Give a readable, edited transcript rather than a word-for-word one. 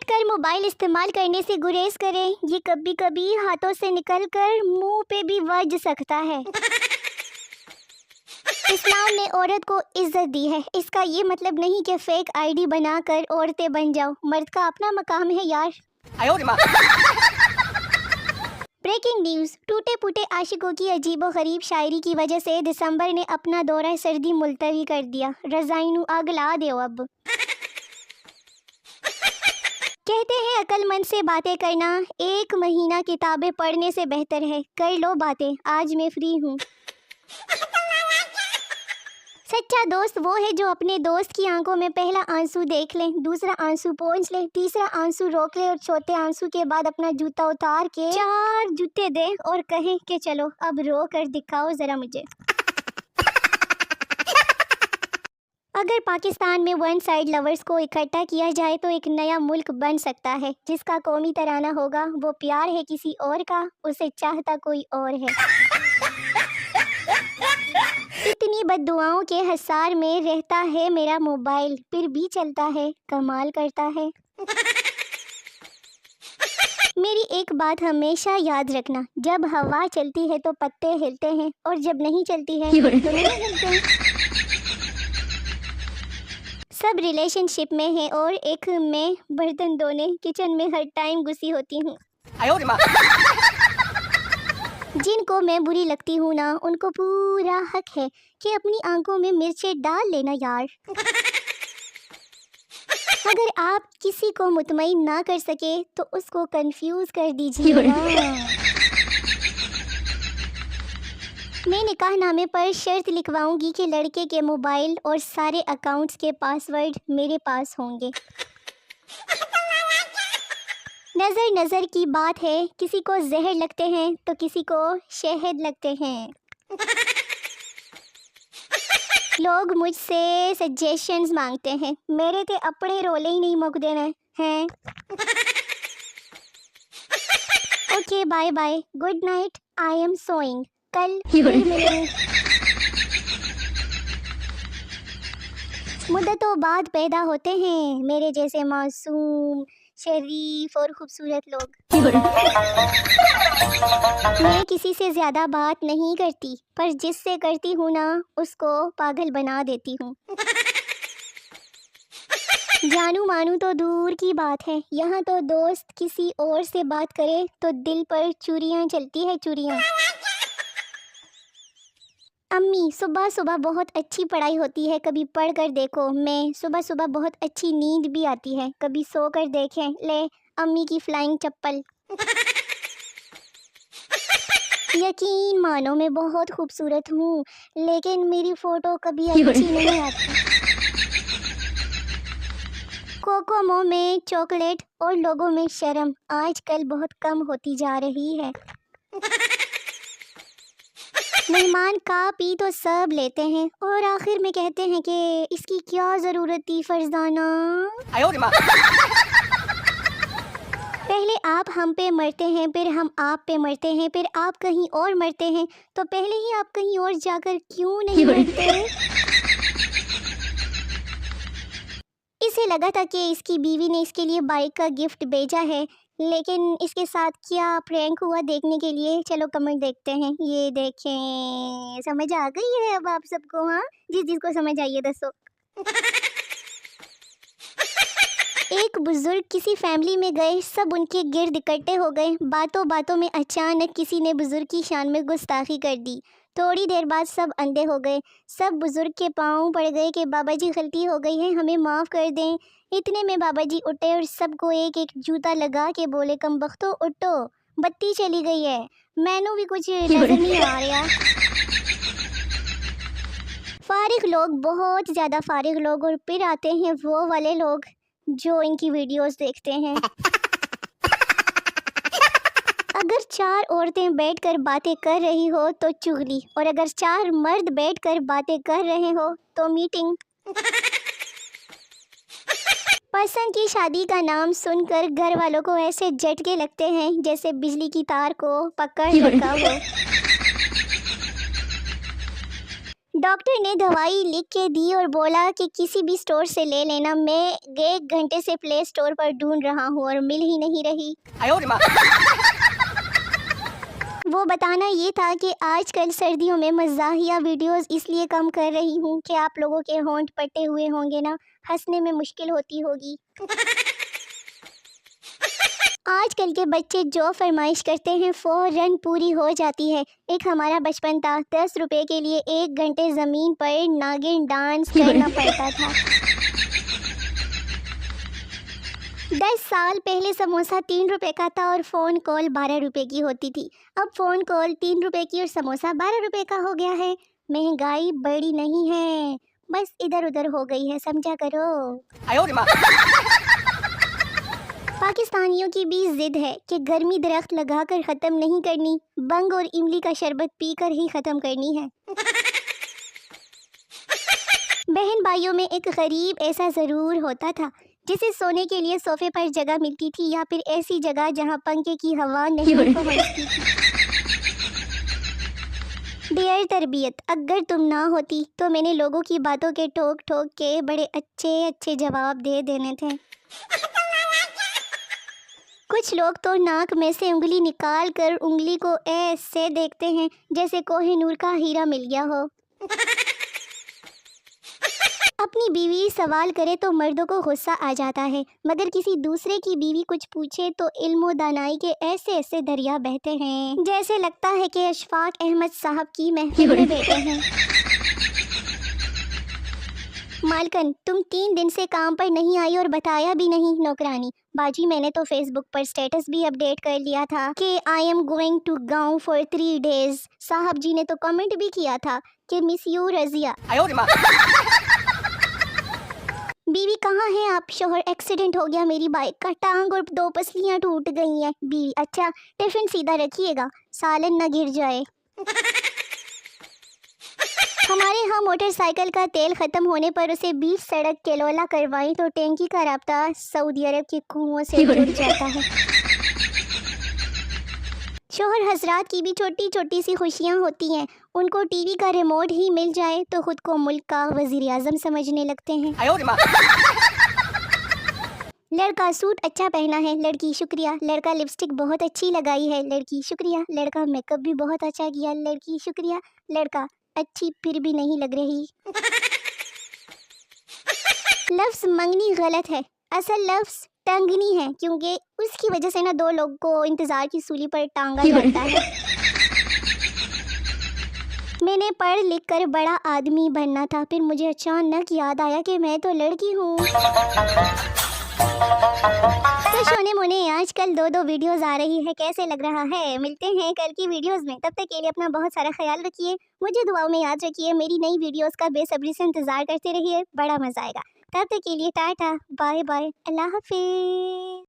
बैठकर मोबाइल इस्तेमाल करने से गुरेज करें, ये कभी कभी हाथों से निकलकर मुंह पे भी बज सकता है। इस्लाम ने औरत को इज्जत दी है, इसका ये मतलब नहीं कि फेक आईडी बनाकर औरतें बन जाओ। मर्द का अपना मकाम है यार। ब्रेकिंग न्यूज़, टूटे फूटे आशिकों की अजीबोगरीब शायरी की वजह से दिसंबर ने अपना दौरा सर्दी मुलतवी कर दिया। रज़ाइनू अगला दो अब। कहते हैं अक्लमंद से बातें करना 1 महीना किताबें पढ़ने से बेहतर है। कर लो बातें, आज मैं फ्री हूँ। सच्चा दोस्त वो है जो अपने दोस्त की आंखों में पहला आंसू देख ले, दूसरा आंसू पोंछ ले, तीसरा आंसू रोक ले और चौथे आंसू के बाद अपना जूता उतार के 4 जूते दे और कहे कि चलो अब रो कर दिखाओ जरा मुझे। अगर पाकिस्तान में वन साइड लवर्स को इकट्ठा किया जाए तो एक नया मुल्क बन सकता है, जिसका कौमी तराना होगा वो प्यार है किसी और का, उसे चाहता कोई और है। इतनी बद्दुआओं के हसार में रहता है मेरा मोबाइल, फिर भी चलता है, कमाल करता है। मेरी एक बात हमेशा याद रखना, जब हवा चलती है तो पत्ते हिलते हैं और जब नहीं चलती है तो नहीं हिलते हैं। सब रिलेशनशिप में है और एक मैं बर्तन धोने किचन में हर टाइम घुसी होती हूँ। जिनको मैं बुरी लगती हूँ ना, उनको पूरा हक है कि अपनी आंखों में मिर्चें डाल लेना यार। अगर आप किसी को मुतमईन ना कर सके तो उसको कंफ्यूज कर दीजिए ना। मैं निकाहनामे पर शर्त लिखवाऊंगी कि लड़के के मोबाइल और सारे अकाउंट्स के पासवर्ड मेरे पास होंगे। नज़र नज़र की बात है, किसी को जहर लगते हैं तो किसी को शहद लगते हैं। लोग मुझसे सजेशंस मांगते हैं, मेरे ते अपने रोले ही नहीं मुक देना हैं। Okay bye bye, good night, I am going, कल फिर मिलेंगे। मुद्दतों बाद पैदा होते हैं मेरे जैसे मासूम, शरीफ और खूबसूरत लोग। मैं किसी से ज़्यादा बात नहीं करती, पर जिससे करती हूँ ना उसको पागल बना देती हूँ। जानू मानू तो दूर की बात है, यहाँ तो दोस्त किसी और से बात करे तो दिल पर चूरियाँ चलती है, चूरियाँ। अम्मी, सुबह सुबह बहुत अच्छी पढ़ाई होती है, कभी पढ़ कर देखो। मैं सुबह सुबह बहुत अच्छी नींद भी आती है, कभी सो कर देखें। ले अम्मी की फ्लाइंग चप्पल। यकीन मानो मैं बहुत खूबसूरत हूँ, लेकिन मेरी फ़ोटो कभी अच्छी नहीं आती। कोकोमो में चॉकलेट और लोगों में शर्म आजकल बहुत कम होती जा रही है। मेहमान का पी तो सब लेते हैं और आखिर में कहते हैं कि इसकी क्या ज़रूरत थी फरजाना। पहले आप हम पे मरते हैं, फिर हम आप पे मरते हैं, फिर आप कहीं और मरते हैं, तो पहले ही आप कहीं और जाकर क्यों नहीं मरते? इसे लगा था कि इसकी बीवी ने इसके लिए बाइक का गिफ्ट भेजा है, लेकिन इसके साथ क्या प्रैंक हुआ देखने के लिए चलो कमेंट देखते हैं। ये देखें, समझ आ गई है अब आप सबको? हाँ, जिसको समझ आई है दसो। एक बुजुर्ग किसी फैमिली में गए, सब उनके गिर्द इकट्ठे हो गए। बातों बातों में अचानक किसी ने बुजुर्ग की शान में गुस्ताखी कर दी। थोड़ी देर बाद सब अंधे हो गए। सब बुजुर्ग के पाँव पड़ गए कि बाबा जी गलती हो गई है, हमें माफ़ कर दें। इतने में बाबा जी उठे और सबको एक एक जूता लगा के बोले, कमबख्तो उठो, बत्ती चली गई है, मैनू भी कुछ नजर नहीं आ रहा। फारिग लोग, बहुत ज़्यादा फारिग लोग, और फिर आते हैं वो वाले लोग जो इनकी वीडियोस देखते हैं। अगर 4 औरतें बैठकर बातें कर रही हो तो चुगली, और अगर 4 मर्द बैठकर बातें कर रहे हो तो मीटिंग। पसंद की शादी का नाम सुनकर घर वालों को ऐसे झटके लगते हैं जैसे बिजली की तार को पकड़ रखा हो। डॉक्टर ने दवाई लिख के दी और बोला कि किसी भी स्टोर से ले लेना। मैं 1 घंटे से प्ले स्टोर पर ढूंढ रहा हूँ और मिल ही नहीं रही। वो बताना ये था कि आजकल सर्दियों में मज़ाहिया वीडियोस इसलिए कम कर रही हूँ कि आप लोगों के होंठ पट्टे हुए होंगे ना, हंसने में मुश्किल होती होगी। आजकल के बच्चे जो फरमाइश करते हैं फ़ौरन पूरी हो जाती है। एक हमारा बचपन था, 10 रुपए के लिए 1 घंटे ज़मीन पर नागिन डांस करना पड़ता था। 10 साल पहले समोसा 3 रुपए का था और फ़ोन कॉल 12 रुपए की होती थी। अब फ़ोन कॉल 3 रुपए की और समोसा 12 रुपए का हो गया है। महंगाई बढ़ी नहीं है, बस इधर उधर हो गई है, समझा करो। पाकिस्तानियों की भी जिद है कि गर्मी दरख्त लगाकर ख़त्म नहीं करनी, बंग और इमली का शरबत पीकर ही ख़त्म करनी है। बहन भाइयों में एक गरीब ऐसा ज़रूर होता था जिसे सोने के लिए सोफे पर जगह मिलती थी या फिर ऐसी जगह जहां पंखे की हवा नहीं पहुंचती थी। डियर तरबियत, अगर तुम ना होती तो मैंने लोगों की बातों के ठोक ठोक के बड़े अच्छे अच्छे जवाब दे देने थे। कुछ लोग तो नाक में से उंगली निकाल कर उंगली को ऐसे देखते हैं जैसे कोहिनूर का हीरा मिल गया हो। अपनी बीवी सवाल करे तो मर्दों को गुस्सा आ जाता है, मगर किसी दूसरे की बीवी कुछ पूछे तो इल्म दानाई के ऐसे ऐसे दरिया बहते हैं जैसे लगता है कि अशफाक अहमद साहब की महफिल में बैठे हैं। मालकन, तुम 3 दिन से काम पर नहीं आई और बताया भी नहीं। नौकरानी, बाजी मैंने तो फेसबुक पर स्टेटस भी अपडेट कर लिया था कि आई एम गोइंग टू गाँव फॉर 3 डेज। साहब जी ने तो कमेंट भी किया था कि मिस यू रजिया। बीवी कहाँ है आप? शोहर, एक्सीडेंट हो गया मेरी बाइक का, टांग और 2 पसलियाँ टूट गई हैं। बीवी, अच्छा टिफिन सीधा रखिएगा, सालन न गिर जाए। हमारे यहाँ मोटरसाइकिल का तेल ख़त्म होने पर उसे बीच सड़क केलोला करवाई तो टैंकी का राब्ता सऊदी अरब के कुओं से जुड़ जाता है। शोहर हजरात की भी छोटी छोटी सी खुशियाँ होती हैं। उनको टीवी का रिमोट ही मिल जाए तो खुद को मुल्क का वजीर आजम समझने लगते हैं। लड़का सूट अच्छा पहना है, लड़की शुक्रिया। लड़का लिपस्टिक बहुत अच्छी लगाई है, लड़की शुक्रिया। लड़का मेकअप भी बहुत अच्छा किया, लड़की शुक्रिया। लड़का, अच्छी फिर भी नहीं लग रही। लफ्ज़ मंगनी गलत है, असल लफ्ज़ टंगनी है, क्योंकि उसकी वजह से ना 2 लोग को इंतज़ार की सूली पर टांगा जाता है। मैंने पढ़ लिख कर बड़ा आदमी बनना था, फिर मुझे अचानक याद आया कि मैं तो लड़की हूँ। तो सोने मोने, आजकल 2-2 वीडियोस आ रही है, कैसे लग रहा है? मिलते हैं कल की वीडियोस में, तब तक के लिए अपना बहुत सारा ख्याल रखिए, मुझे दुआओं में याद रखिए। मेरी नई वीडियोस का बेसब्री से इंतज़ार करते रहिए, बड़ा मज़ा आएगा। तब तक के लिए टाटा बाय बाय, अल्लाह हाफिज़।